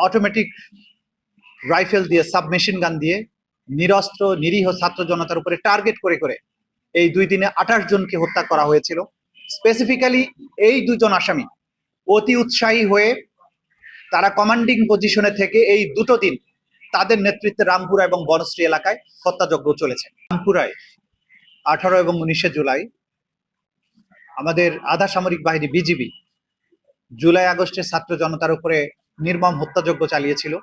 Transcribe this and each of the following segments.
Automatic rifle দিয়ে, submachine গান দিয়ে নিরস্ত্র নিরীহ ছাত্র জনতার উপরে টার্গেট করে করে এই 2 দিনে 28 জনকে হত্যা করা হয়েছিল। স্পেসিফিক্যালি এই 2 জন আসামি অতি উৎসাহী হয়ে তারা কমান্ডিং পজিশনে থেকে এই 2টো দিন তাদের নেতৃত্বে রামপুরা এবং বনশ্রী এলাকায় হত্যাযজ্ঞ চলেছে। রামপুরায় 18 এবং 19 জুলাই আমাদের আধা সামরিক বাহিনী বিজিবি জুলাই আগস্টে ছাত্র জনতার উপরে নির্মম হত্যাযজ্ঞ চালিয়েছিল।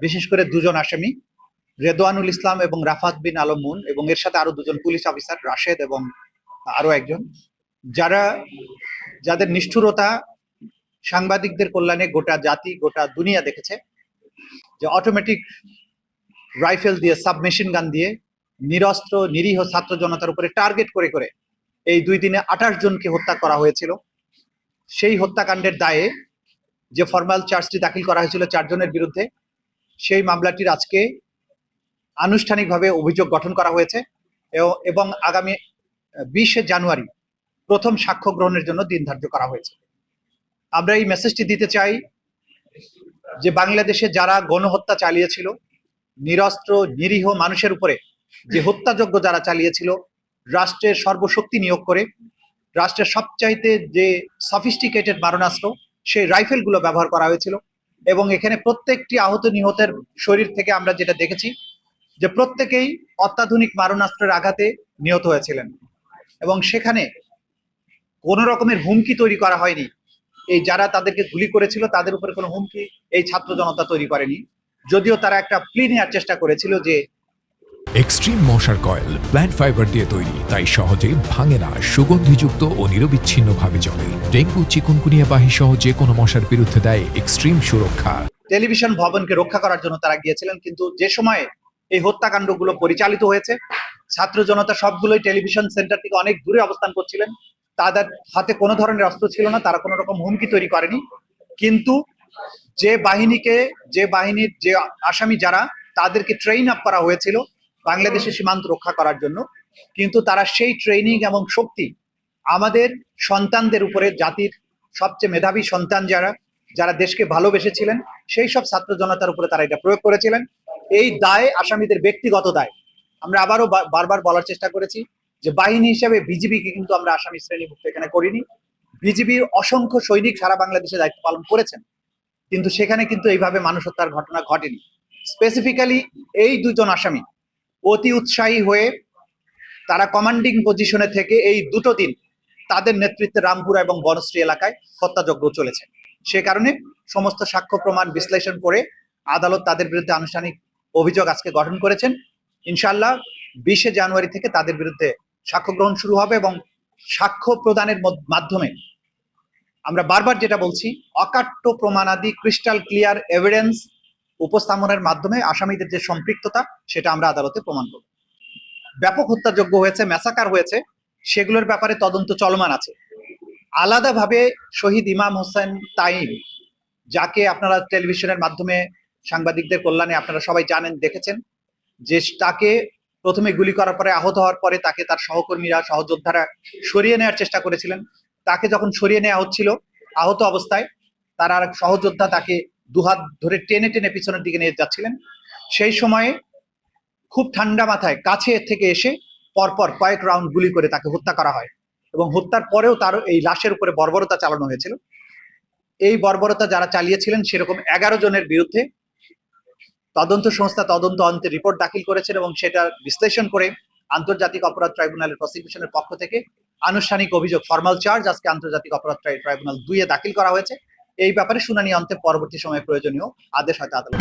বিশেষ করে 2 জন আসামি রেদওয়ানুল ইসলাম এবং রাফাত বিন আলম মুন, এবং এর সাথে আরো 2 জন পুলিশ অফিসার রাশেদ এবং আরো একজন, যাদের নিষ্ঠুরতা সাংবাদিকদের কল্যাণে গোটা জাতি গোটা দুনিয়া দেখেছে। যে অটোমেটিক রাইফেল দিয়ে, সাবমেশিন গান দিয়ে নিরস্ত্র নিরীহ ছাত্র জনতার উপরে টার্গেট করে করে এই 2 দিনে 28 জনকে হত্যা করা হয়েছিল। সেই হত্যাকাণ্ডের দায়ে যে ফরমাল চার্জটি দাখিল করা হয়েছিল 4 জনের বিরুদ্ধে, সেই মামলাটির আজকে আনুষ্ঠানিকভাবে অভিযোগ গঠন করা হয়েছে এবং আগামী 20 জানুয়ারি প্রথম সাক্ষ্য গ্রহণের জন্য দিন ধার্য করা হয়েছে। আমরা এই মেসেজটি দিতে চাই যে বাংলাদেশে যারা গণহত্যা চালিয়েছিল, নিরস্ত্র নিরীহ মানুষের উপরে যে হত্যাযজ্ঞ যারা চালিয়েছিল, রাষ্ট্রের সর্বশক্তি নিয়োগ করে রাষ্ট্রের সবচাইতে যে সফিস্টিকেটেড মারণাস্ত্র সেই রাইফেলগুলো ব্যবহার করা হয়েছিল। এবং এখানে প্রত্যেকটি আহত নিহতের শরীর থেকে আমরা যেটা দেখেছি যে প্রত্যেকেই অত্যাধুনিক মারণাস্ত্রের আঘাতে নিহত হয়েছিলেন, এবং সেখানে কোনো রকমের হুমকি তৈরি করা হয়নি। এই যারা তাদেরকে গুলি করেছিল তাদের উপরে কোনো হুমকি এই ছাত্র জনতা তৈরি করেনি, যদিও তারা একটা প্লি নেওয়ার চেষ্টা করেছিল যে এক্সট্রিম মশার কয়েল প্ল্যান্ট ফাইবার দিয়ে তৈরি, তাই সহজে ভাঙে না, সুগন্ধিযুক্ত ও নিরবিচ্ছিন্নভাবে চলে। ডেঙ্গু, চিকুনগুনিয়া বাহি সহ যে কোনো মশার বিরুদ্ধে দেয় এক্সট্রিম সুরক্ষা। টেলিভিশন ভবনকে রক্ষা করার জন্য তারা গিয়েছিলেন, কিন্তু যে সময়ে এই হত্যাকাণ্ডগুলো পরিচালিত হয়েছে ছাত্র জনতা সবগুলোই টেলিভিশন সেন্টার থেকে অনেক দূরে অবস্থান করছিলেন। তাদের হাতে কোনো ধরনের অস্ত্র ছিল না, তারা কোনো রকম হুমকি তৈরি করেনি। কিন্তু যে বাহিনীর যে আসামি যারা, তাদেরকে ট্রেন আপ করা হয়েছিল বাংলাদেশের সীমান্ত রক্ষা করার জন্য, কিন্তু তারা সেই ট্রেনিং এবং শক্তি আমাদের সন্তানদের উপরে, জাতির সবচেয়ে মেধাবী সন্তান যারা দেশকে ভালোবেসেছিলেন সেই সব ছাত্র জনতার উপরে তারা এটা প্রয়োগ করেছিলেন। এই দায় আসামিদের ব্যক্তিগত দায়। আমরা আবারও বারবার বলার চেষ্টা করেছি যে বাহিনী হিসেবে বিজিবিকে কিন্তু আমরা আসামি শ্রেণীভুক্ত এখানে করিনি। বিজিবির অসংখ্য সৈনিক সারা বাংলাদেশে দায়িত্ব পালন করেছেন, কিন্তু সেখানে কিন্তু এইভাবে মানুষ হত্যার ঘটনা ঘটেনি। স্পেসিফিক্যালি এই 2 জন আসামি অতি উৎসাহী হয়ে তারা কমান্ডিং পজিশনে থেকে এই 2টো দিন তাদের নেতৃত্বে রামপুরা এবং বনশ্রী এলাকায় হত্যাযজ্ঞ চলেছে। সে কারণে সমস্ত সাক্ষ্য প্রমাণ বিশ্লেষণ করে আদালত তাদের বিরুদ্ধে আনুষ্ঠানিক অভিযোগ আজকে গঠন করেছেন। ইনশাআল্লাহ 20 জানুয়ারি থেকে তাদের বিরুদ্ধে সাক্ষ্য গ্রহণ শুরু হবে, এবং সাক্ষ্য প্রদানের মাধ্যমে আমরা বারবার যেটা বলছি, অকাট্য প্রমাণাদি, ক্রিস্টাল ক্লিয়ার এভিডেন্স উপস্থাপনের মাধ্যমে আসামিদের যে সম্পৃক্ততা সেটা আমরা আদালতে প্রমাণ করব। ব্যাপক হত্যাযজ্ঞ হয়েছে, ম্যাসাকার হয়েছে, সেগুলোর ব্যাপারে তদন্ত চলমান আছে। আলাদাভাবে শহীদ ইমাম হোসেন তাইম, যাকে আপনারা টেলিভিশনের মাধ্যমে সাংবাদিকদের কল্যাণে আপনারা সবাই জানেন, দেখেছেন, যে তাকে প্রথমে গুলি করার পরে, আহত হওয়ার পরে তাকে তার সহকর্মীরা, সহযোদ্ধারা সরিয়ে নেওয়ার চেষ্টা করেছিলেন। তাকে যখন সরিয়ে নেওয়া হচ্ছিল আহত অবস্থায়, তার আর সহযোদ্ধা তাকে 2 হাত ধরে টেনে টেনে পিছনের দিকে নিয়ে যাচ্ছিলেন। সেই সময়ে খুব ঠান্ডা মাথায় কাছে থেকে এসে পরপর কয়েক রাউন্ড গুলি করে তাকে হত্যা করা হয়, এবং হত্যার পরেও তার এই লাশের উপরে বর্বরতা চালানো হয়েছিল। এই বর্বরতা যারা চালিয়েছিলেন সেরকম 11 জনের বিরুদ্ধে তদন্ত সংস্থা তদন্ত অন্তে রিপোর্ট দাখিল করেছেন, এবং সেটা বিশ্লেষণ করে আন্তর্জাতিক অপরাধ ট্রাইব্যুনালের প্রসিকিউশনের পক্ষ থেকে আনুষ্ঠানিক অভিযোগ, ফরমাল চার্জ আজকে আন্তর্জাতিক অপরাধ ট্রাইব্যুনাল 2-এ দাখিল করা হয়েছে। এই ব্যাপারে শুনানি অন্তে পরবর্তী সময়ে প্রয়োজনীয় আদেশ হয়তো আদালত।